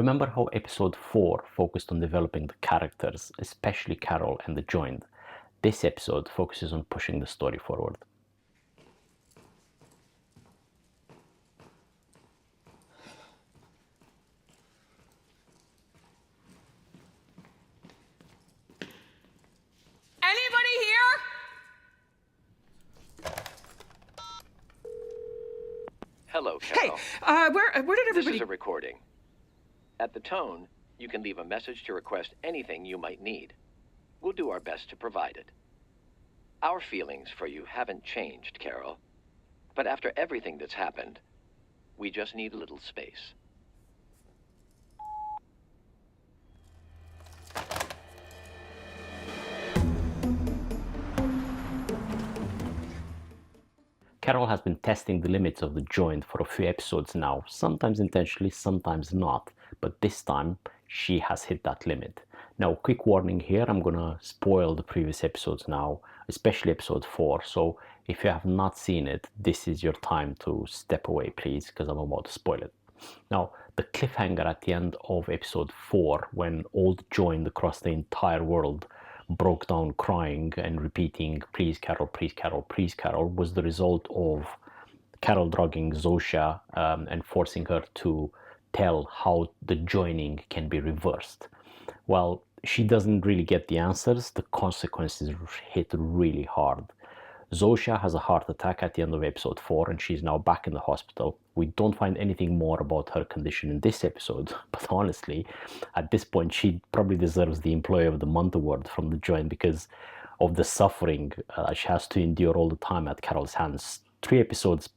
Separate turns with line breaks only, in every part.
Remember how episode 4 focused on developing the characters, especially Carol and the joint? This episode focuses on pushing the story forward.
Anybody here?
Hello, Carol.
Hey, where did
This
everybody...
is a recording. At the tone, you can leave a message to request anything you might need. We'll do our best to provide it. Our feelings for you haven't changed, Carol. But after everything that's happened, we just need a little space.
Carol has been testing the limits of the joint for a few episodes now, sometimes intentionally, sometimes not, but this time she has hit that limit. Now, quick warning here, I'm gonna spoil the previous episodes now, especially episode 4, so if you have not seen it, this is your time to step away, please, because I'm about to spoil it. Now, the cliffhanger at the end of episode 4, when all the joined across the entire world broke down crying and repeating, please Carol, please Carol, please Carol, was the result of Carol drugging Zosha and forcing her to tell how the joining can be reversed. Well, she doesn't really get the answers. The consequences hit really hard. Zosha has a heart attack at the end of episode 4 and she's now back in the hospital. We don't find anything more about her condition in this episode, but honestly, at this point, she probably deserves the Employee of the Month award from the joint because of the suffering she has to endure all the time at Carol's hands. Past 3 episodes,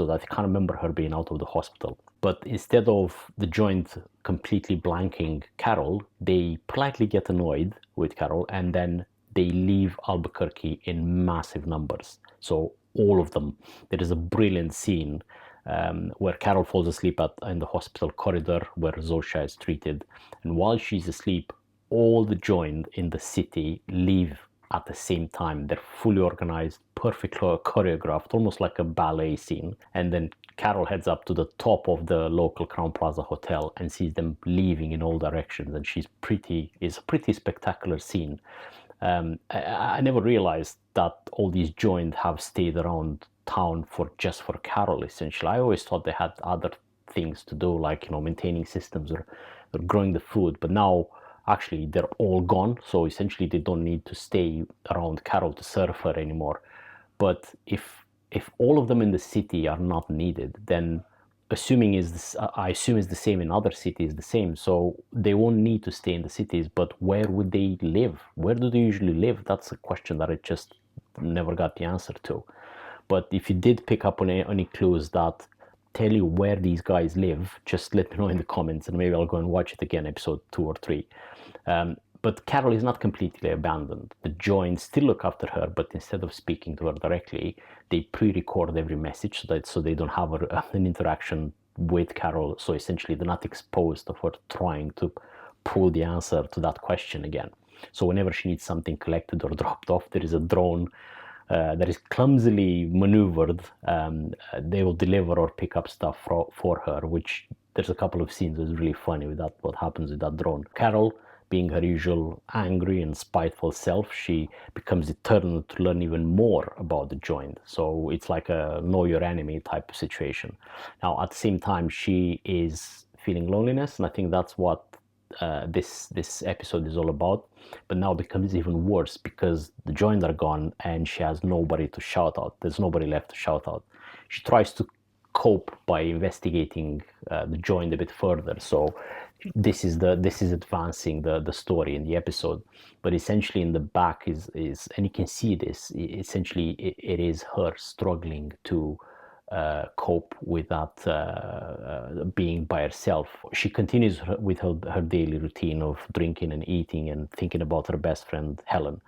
I can't remember her being out of the hospital. But instead of the joint completely blanking Carol, they politely get annoyed with Carol and then they leave Albuquerque in massive numbers. So all of them. There is a brilliant scene where Carol falls asleep in the hospital corridor where Zosha is treated. And while she's asleep, all the joined in the city leave at the same time. They're fully organized, perfectly choreographed, almost like a ballet scene. And then Carol heads up to the top of the local Crown Plaza hotel and sees them leaving in all directions. And it's a pretty spectacular scene. I never realized that all these joined have stayed around town just for Carol, essentially. I always thought they had other things to do, like, maintaining systems or growing the food. But now, actually, they're all gone. So essentially, they don't need to stay around Carol to serve her anymore. But if all of them in the city are not needed, then I assume is the same in other cities, the same. So they won't need to stay in the cities, but where would they live? Where do they usually live? That's a question that I just never got the answer to. But if you did pick up on any clues that tell you where these guys live, just let me know in the comments and maybe I'll go and watch it again, episode 2 or 3. But Carol is not completely abandoned. The joints still look after her, but instead of speaking to her directly, they pre-record every message so they don't have an interaction with Carol. So essentially, they're not exposed of her trying to pull the answer to that question again. So whenever she needs something collected or dropped off, there is a drone that is clumsily maneuvered. They will deliver or pick up stuff for her, which there's a couple of scenes that's really funny with that, what happens with that drone. Carol, being her usual angry and spiteful self, she becomes determined to learn even more about the joint. So it's like a know your enemy type of situation. Now, at the same time, she is feeling loneliness, and I think that's what this episode is all about. But now it becomes even worse because the joints are gone and she has nobody to shout out. There's nobody left to shout out. She tries to cope by investigating the joint a bit further. So this is advancing the story in the episode, but essentially in the back is and you can see this, essentially it is her struggling to cope with that being by herself. She continues with her daily routine of drinking and eating and thinking about her best friend Helen,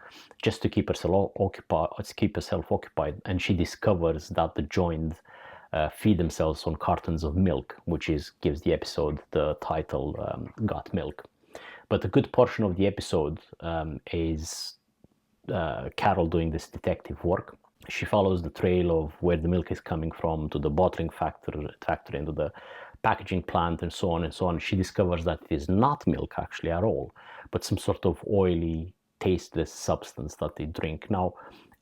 just to keep herself occupied. And she discovers that the joint feed themselves on cartons of milk, which gives the episode the title Got Milk. But a good portion of the episode is Carol doing this detective work. She follows the trail of where the milk is coming from to the bottling factory and to the packaging plant and so on and so on. She discovers that it is not milk actually at all, but some sort of oily, tasteless substance that they drink. Now,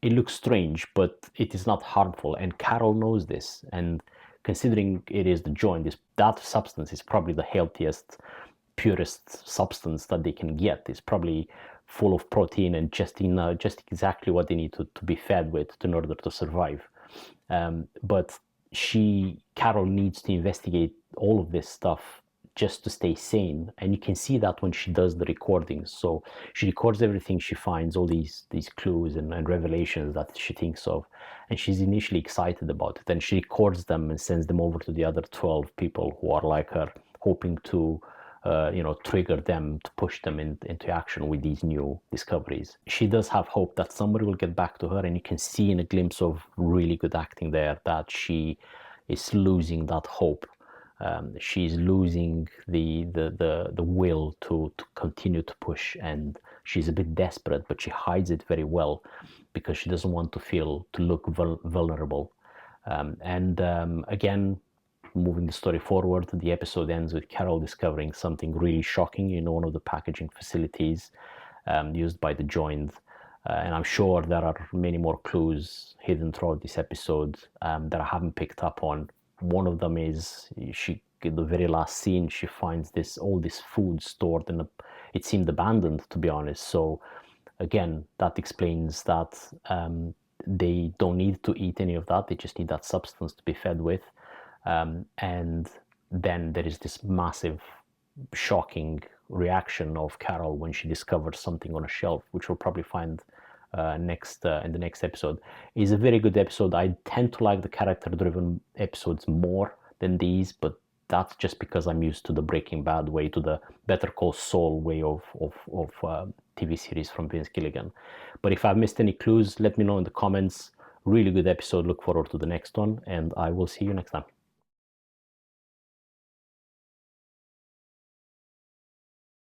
it looks strange, but it is not harmful, and Carol knows this. And considering it is the joint, that substance is probably the healthiest, purest substance that they can get. It's probably full of protein and just exactly what they need to be fed with in order to survive. But Carol needs to investigate all of this stuff just to stay sane, and you can see that when she does the recordings. So she records everything she finds, all these clues and revelations that she thinks of, and she's initially excited about it, and she records them and sends them over to the other 12 people who are like her, hoping to trigger them, to push them into action with these new discoveries. She does have hope that somebody will get back to her, and you can see in a glimpse of really good acting there that she is losing that hope. She's losing the will to continue to push, and she's a bit desperate, but she hides it very well because she doesn't want to look vulnerable. Again, moving the story forward, the episode ends with Carol discovering something really shocking in one of the packaging facilities used by the joint. And I'm sure there are many more clues hidden throughout this episode that I haven't picked up on. One of them is in the very last scene, she finds all this food stored it seemed abandoned, to be honest. So again, that explains that they don't need to eat any of that. They just need that substance to be fed with. And then there is this massive, shocking reaction of Carol when she discovers something on a shelf, which we'll probably find in the next episode. It's a very good episode. I tend to like the character-driven episodes more than these, but that's just because I'm used to the Breaking Bad way, to the Better Call Saul way of TV series from Vince Gilligan. But if I've missed any clues, let me know in the comments. Really good episode. Look forward to the next one, and I will see you next time.